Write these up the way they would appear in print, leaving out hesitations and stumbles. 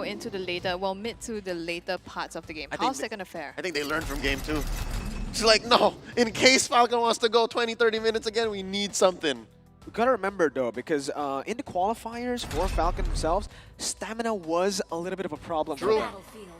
into the later, well, mid to the later parts of the game. How's that going to fare? I think they learned from game 2. It's like, no, in case Falcon wants to go 20, 30 minutes again, we need something. We gotta remember though, because in the qualifiers for Falcon themselves, stamina was a little bit of a problem. True.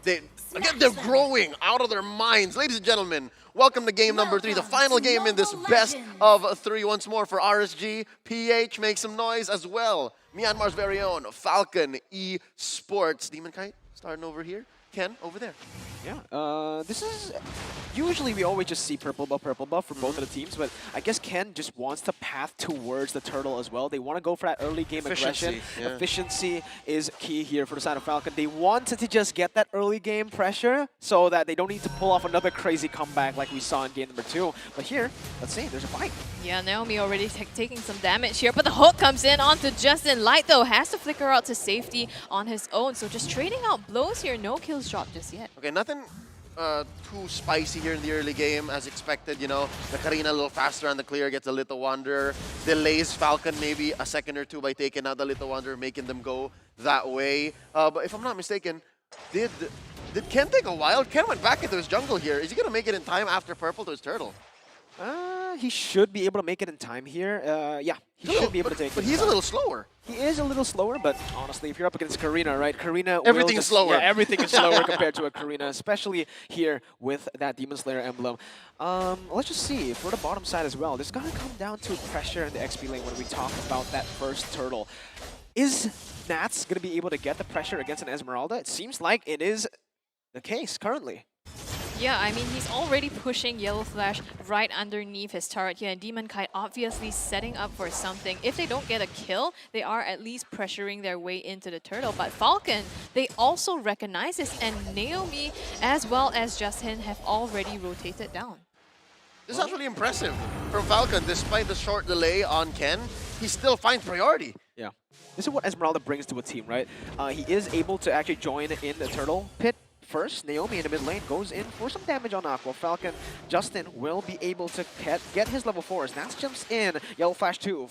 They're growing out of their minds. Ladies and gentlemen, welcome to game number 3, the final game in this best of 3 once more for RSG. PH, make some noise as well. Myanmar's very own Falcon Esports. Demon Kite starting over here. Ken, over there. Yeah, this is... Usually we always just see purple buff for both of the teams, but I guess Ken just wants to path towards the turtle as well. They want to go for that early game aggression. Yeah. Efficiency is key here for the side of Falcon. They wanted to just get that early game pressure so that they don't need to pull off another crazy comeback like we saw in game number 2. But here, let's see, there's a fight. Yeah, Naomi already taking some damage here, but the hook comes in onto Justin. Light, though, has to flicker out to safety on his own, so just trading out blows here. No kills dropped just yet. Okay, nothing too spicy here in the early game as expected, you know. The Karina a little faster on the clear, gets a Little Wanderer. Delays Falcon maybe a second or two by taking out the Little Wanderer, making them go that way. But if I'm not mistaken, did Ken take a while? Ken went back into his jungle here. Is he going to make it in time after purple to his turtle? He should be able to make it in time here. Yeah, he should be able to take it. But he's a little slower. He is a little slower, but honestly, if you're up against Karina, right? Karina everything is slower. Yeah, everything is slower compared to a Karina, especially here with that Demon Slayer emblem. Let's just see, for the bottom side as well, there's gonna come down to pressure in the XP lane when we talk about that first turtle. Is Nats gonna be able to get the pressure against an Esmeralda? It seems like it is the case currently. Yeah, I mean, he's already pushing Yellow Flash right underneath his turret here, and Demon Kite obviously setting up for something. If they don't get a kill, they are at least pressuring their way into the turtle. But Falcon, they also recognize this, and Naomi as well as Justin have already rotated down. This is actually impressive from Falcon. Despite the short delay on Ken, he still finds priority. Yeah. This is what Esmeralda brings to a team, right? He is able to actually join in the turtle pit. First, Naomi in the mid lane goes in for some damage on Aqua. Falcon, Justin will be able to get his level 4 as Nats jumps in. Yellow Flash 2.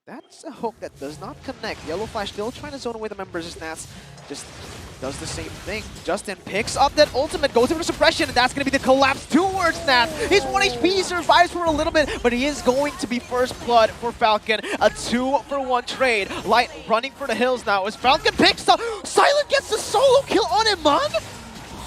That's a hook that does not connect. Yellow Flash still trying to zone away the members as Nats just does the same thing. Justin picks up that ultimate, goes in for suppression, and that's going to be the collapse towards Nats. He's 1 HP, he survives for a little bit, but he is going to be first blood for Falcon. A 2-for-1 trade. Light running for the hills now as Falcon picks up. Silent gets the solo kill on Iman.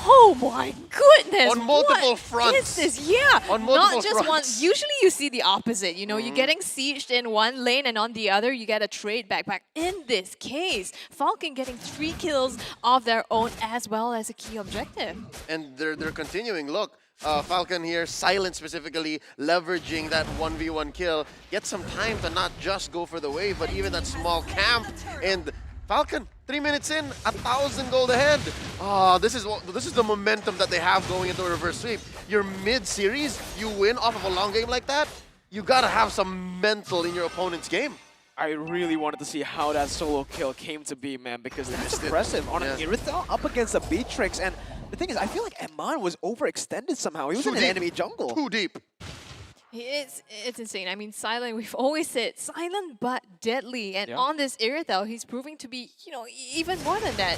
Oh my goodness! On multiple fronts. What is this? Yeah, on multiple not just fronts. one. Usually you see the opposite. You know, you're getting sieged in one lane and on the other you get a trade back. But in this case, Falcon getting 3 kills of their own as well as a key objective. And they're continuing. Look, Falcon here, Silent specifically, leveraging that 1v1 kill. Get some time to not just go for the wave, but even that small camp. And Falcon, 3 minutes in, 1,000 gold ahead. This is the momentum that they have going into a reverse sweep. Your mid-series, you win off of a long game like that, you gotta have some mental in your opponent's game. I really wanted to see how that solo kill came to be, man, because that's impressive. On an Irithel up against a Beatrix, and the thing is, I feel like Eman was overextended somehow. He was in an enemy jungle. Too deep. It's insane. I mean, Silent, we've always said, silent but deadly. And on this Irithel, he's proving to be, you know, even more than that.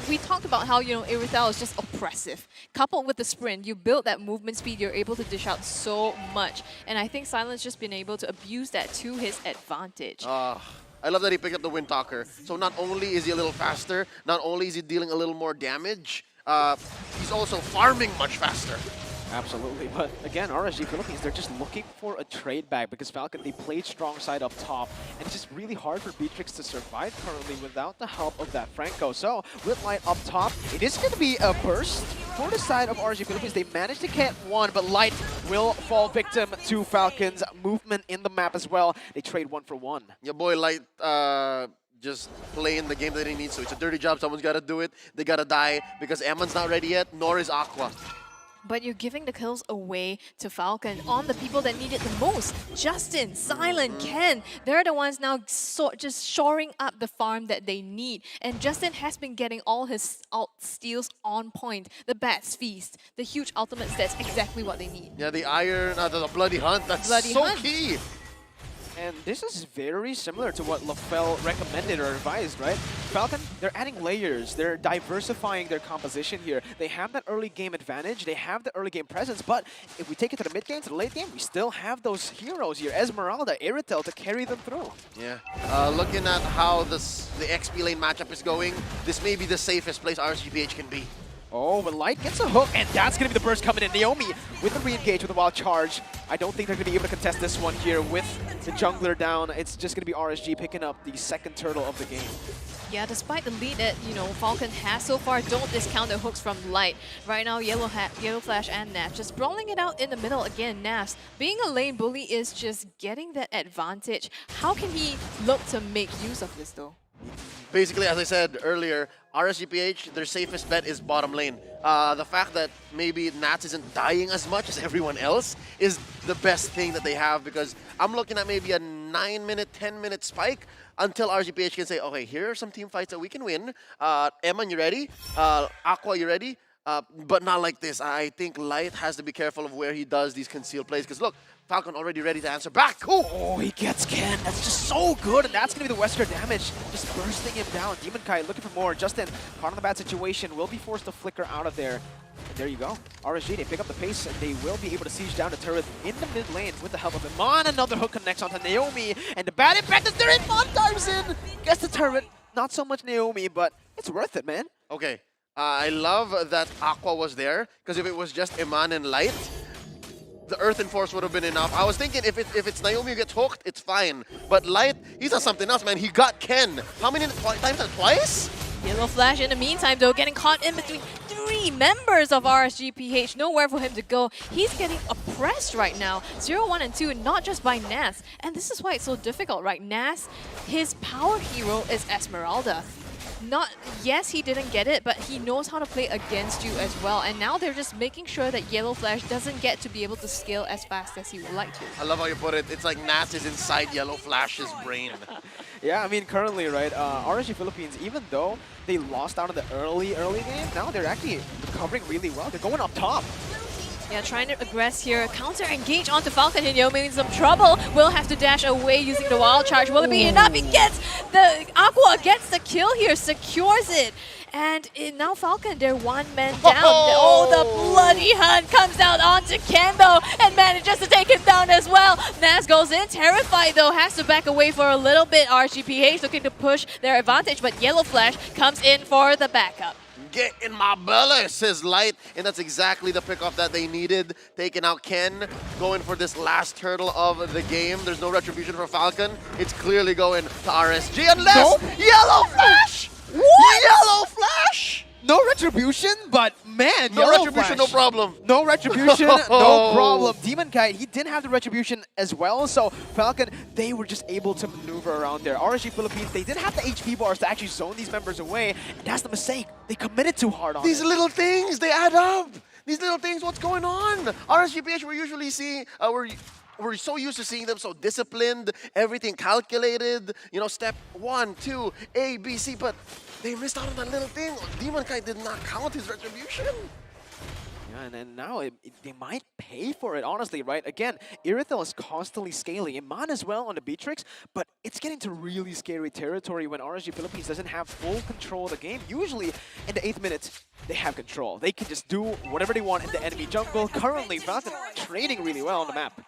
We talked about how, you know, Irithel is just oppressive. Coupled with the sprint, you build that movement speed, you're able to dish out so much. And I think Silent's just been able to abuse that to his advantage. I love that he picked up the Wind Talker. So not only is he a little faster, not only is he dealing a little more damage, he's also farming much faster. Absolutely, but again, RSG Philippines, they're just looking for a trade back because Falcon, they played strong side up top, and it's just really hard for Beatrix to survive currently without the help of that Franco. So, with Light up top, it is going to be a burst for the side of RSG Philippines. They managed to get one, but Light will fall victim to Falcon's movement in the map as well. They trade 1 for 1. Your boy Light just playing the game that he needs to. It's a dirty job, someone's got to do it. They got to die because Eman's not ready yet, nor is Aqua. But you're giving the kills away to Falcon on the people that need it the most. Justin, Silent, Ken, they're the ones now just shoring up the farm that they need. And Justin has been getting all his alt steals on point. The Bat's Feast, the huge ultimates, that's exactly what they need. Yeah, the Iron, the Bloody Hunt, that's Bloody so Hunt. key. And this is very similar to what LaFell recommended or advised, right? Falcon, they're adding layers. They're diversifying their composition here. They have that early game advantage. They have the early game presence. But if we take it to the mid game, to the late game, we still have those heroes here. Esmeralda, Iritel to carry them through. Yeah. Looking at how the XP lane matchup is going, this may be the safest place RSGPH can be. Oh, but Light gets a hook, and that's going to be the burst coming in. Naomi with the re-engage with the wild charge. I don't think they're going to be able to contest this one here with the jungler down. It's just going to be RSG picking up the second turtle of the game. Yeah, despite the lead that, Falcon has so far, don't discount the hooks from Light. Right now, Yellow Flash and Nas just brawling it out in the middle again. Nas, being a lane bully is just getting that advantage. How can he look to make use of this though? Basically, as I said earlier, RSGPH, their safest bet is bottom lane. The fact that maybe Nats isn't dying as much as everyone else is the best thing that they have, because I'm looking at maybe a 9-minute, 10-minute spike until RSGPH can say, okay, here are some team fights that we can win. Eman, you ready? Aqua, you ready? But not like this. I think Light has to be careful of where he does these concealed plays, because look, Falcon already ready to answer back. Oh, he gets Ken. That's just so good, and that's going to be the Wesker damage. Just bursting him down. Demon Kai looking for more. Justin, caught in the bad situation, will be forced to flicker out of there. And there you go. RSG, they pick up the pace, and they will be able to siege down the turret in the mid lane with the help of Iman. Another hook connects onto Naomi, and the bad impact is there. Iman dives in, gets the turret. Not so much Naomi, but it's worth it, man. Okay. I love that Aqua was there, because if it was just Iman and Light, the Earth and Force would have been enough. I was thinking if it's Naomi who gets hooked, it's fine. But Light, he's on something else, man. He got Ken. How many times? Twice? Yellow Flash in the meantime though, getting caught in between 3 members of RSGPH. Nowhere for him to go. He's getting oppressed right now. 0, 1, and 2, not just by Nas. And this is why it's so difficult, right? Nas, his power hero is Esmeralda. Yes, he didn't get it, but he knows how to play against you as well. And now they're just making sure that Yellow Flash doesn't get to be able to scale as fast as he would like to. I love how you put it. It's like Nas is inside Yellow Flash's brain. Yeah, I mean, currently, right, RSG Philippines, even though they lost out in the early game, now they're actually recovering really well. They're going up top. Yeah, trying to aggress here. Counter engage onto Falcon, and Naomi in some trouble. Will have to dash away using the wild charge. Will it be enough? He gets the Aqua gets the kill here, secures it. And now Falcon, they're 1 man down. Oh, the bloody hunt comes out onto Kembo and manages to take him down as well. Nas goes in, terrified though, has to back away for a little bit. RSGPH looking to push their advantage, but Yellow Flash comes in for the backup. Get in my belly, says Light, and that's exactly the pickoff that they needed. Taking out Ken, going for this last turtle of the game. There's no retribution for Falcon. It's clearly going to RSG unless Yellow Flash! What? Yellow Flash! No retribution, but man, no retribution, no problem. No retribution, no problem. Demon Kai, he didn't have the retribution as well, so Falcon, they were just able to maneuver around there. RSG Philippines, they didn't have the HP bars to actually zone these members away, and that's the mistake. They committed too hard on These it. little things, they add up. These little things, what's going on? RSGPH, we usually see, we're so used to seeing them so disciplined, everything calculated, step 1, 2, A, B, C, but they missed out on that little thing. Demon Kai did not count his retribution. Yeah, and then now they might pay for it, honestly, right? Again, Irithel is constantly scaling. Iman as well on the Beatrix, but it's getting to really scary territory when RSG Philippines doesn't have full control of the game. Usually, in the 8th minute, they have control. They can just do whatever they want in the enemy jungle. Currently, Falcon trading really well on the map.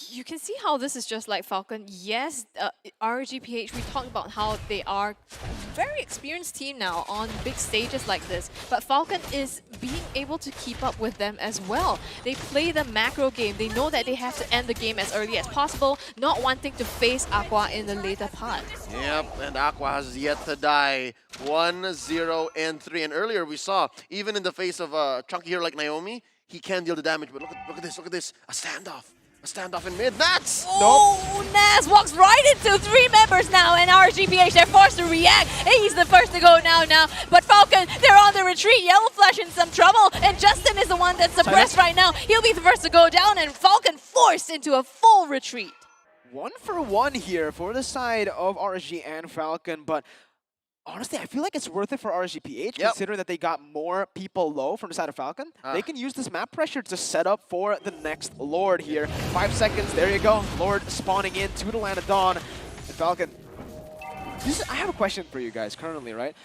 You can see how this is just like Falcon. Yes, RGPH, we talked about how they are a very experienced team now on big stages like this, but Falcon is being able to keep up with them as well. They play the macro game. They know that they have to end the game as early as possible, not wanting to face Aqua in the later part. Yep, and Aqua has yet to die. 1, 0, and 3. And earlier we saw, even in the face of a chunky hero like Naomi, he can deal the damage, but look at this, a standoff. A standoff in mid. Nats! Oh, nope. Nas walks right into 3 members now, and RGPH, they're forced to react. He's the first to go now. But Falcon, they're on the retreat. Yellow Flash in some trouble, and Justin is the one that's suppressed right now. He'll be the first to go down, and Falcon forced into a full retreat. 1 for 1 here for the side of RSG and Falcon, but Honestly, I feel like it's worth it for RSGPH, Yep. considering that they got more people low from the side of Falcon. They can use this map pressure to set up for the next Lord here. 5 seconds, there you go. Lord spawning in to the land of Dawn. And Falcon, I have a question for you guys currently, right?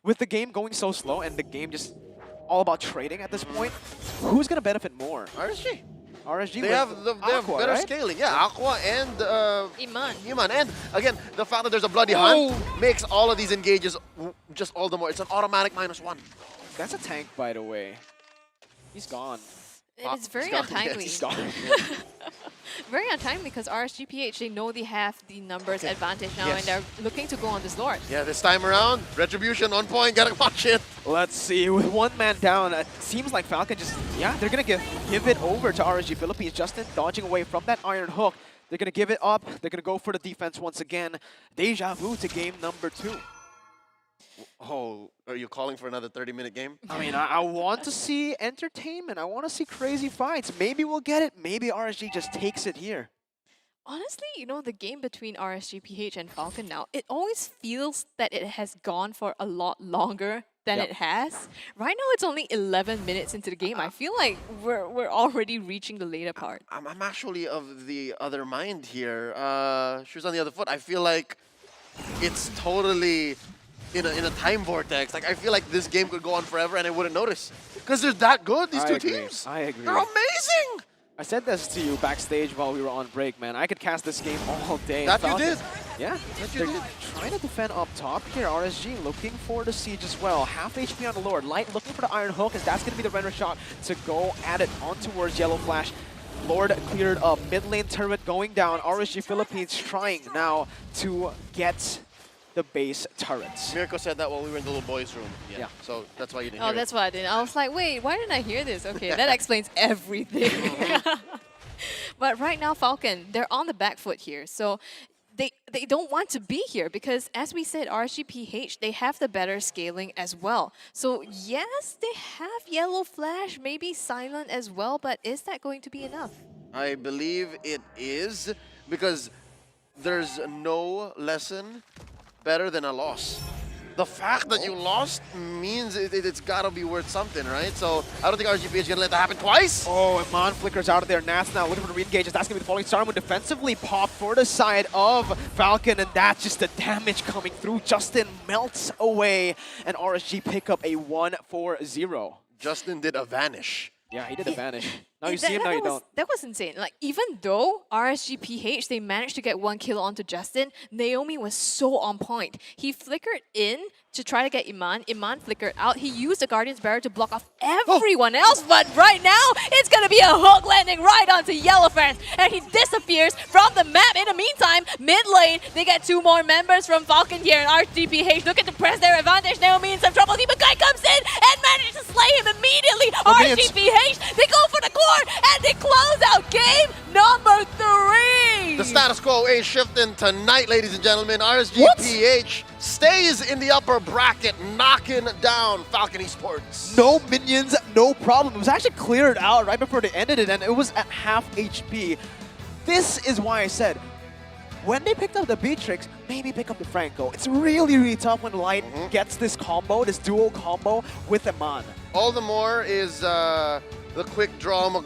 With the game going so slow and the game just all about trading at this point, who's going to benefit more? RSG. RSG They have Aqua, better right? scaling. Yeah, Aqua and Iman. Iman. And again, the fact that there's a bloody hunt makes all of these engages just all the more. It's an automatic -1. That's a tank, by the way. He's gone. It's very He's gone. untimely. He's gone. Very untimely because RSGPH, they know they have the numbers advantage now Yes. and they're looking to go on this Lord. Yeah, this time around, Retribution on point. Gotta watch it. Let's see, with one man down, it seems like Falcon just, they're going to give it over to RSG Philippines. Justin dodging away from that iron hook. They're going to give it up. They're going to go for the defense once again. Deja vu to game number 2. Oh, are you calling for another 30-minute game? I mean, I want to see entertainment. I want to see crazy fights. Maybe we'll get it. Maybe RSG just takes it here. Honestly, you know, the game between RSGPH and Falcon now, it always feels that it has gone for a lot longer than it has. Right now, it's only 11 minutes into the game. I feel like we're already reaching the later part. I'm actually of the other mind here. Shoes on the other foot. I feel like it's totally in a time vortex. Like, I feel like this game could go on forever and I wouldn't notice. Because they're that good, these two teams. I agree. They're amazing! I said this to you backstage while we were on break, man. I could cast this game all day. That you did. Yeah, you they're did. trying to defend up top here. RSG looking for the siege as well. Half HP on the Lord. Light looking for the Iron Hook, as that's going to be the render shot to go at it on towards Yellow Flash. Lord cleared up. Mid lane turret going down. RSG Philippines trying now to get the base turrets. Mirko said that while we were in the little boys' room. Yeah. So that's why you didn't Oh, hear that's why I didn't. I was like, wait, why didn't I hear this? Okay, that explains everything. But right now, Falcon, they're on the back foot here. So they don't want to be here because, as we said, RSGPH, they have the better scaling as well. So yes, they have Yellow Flash, maybe Silent as well, but is that going to be enough? I believe it is, because there's no lesson better than a loss. The fact that you lost means it's gotta be worth something, right? So I don't think RGP is gonna let that happen twice. Oh, and Mon flickers out of there. Nats now looking for the re-engages. That's gonna be the falling star. When defensively pop for the side of Falcon, and that's just the damage coming through. Justin melts away, and RSG pick up a 1-4-0. Justin did a vanish. Yeah, he did the vanish. Now you see him, now you don't. That was insane. Like, even though RSGPH, they managed to get 1 kill onto Justin, Naomi was so on point. He flickered in to try to get Iman. Iman flickered out. He used the Guardian's Barrier to block off everyone else, but right now, it's going to be a hook landing right onto Yellowfans, and he disappears from the map. In the meantime, mid lane, they get 2 more members from Falcon here, and RSGPH looking to press their advantage. Naomi in some trouble. Demon Guy comes in and manages to slay him immediately. RSGPH, they go for the core, and they close out game number 3. The status quo ain't shifting tonight, ladies and gentlemen. RSGPH stays in the upper bracket, knocking down Falcon Esports. No minions, no problem. It was actually cleared out right before they ended it, and it was at half HP. This is why I said, when they picked up the Beatrix, maybe pick up the Franco. It's really, really tough when Light gets this combo, this dual combo with Iman. All the more is the quick draw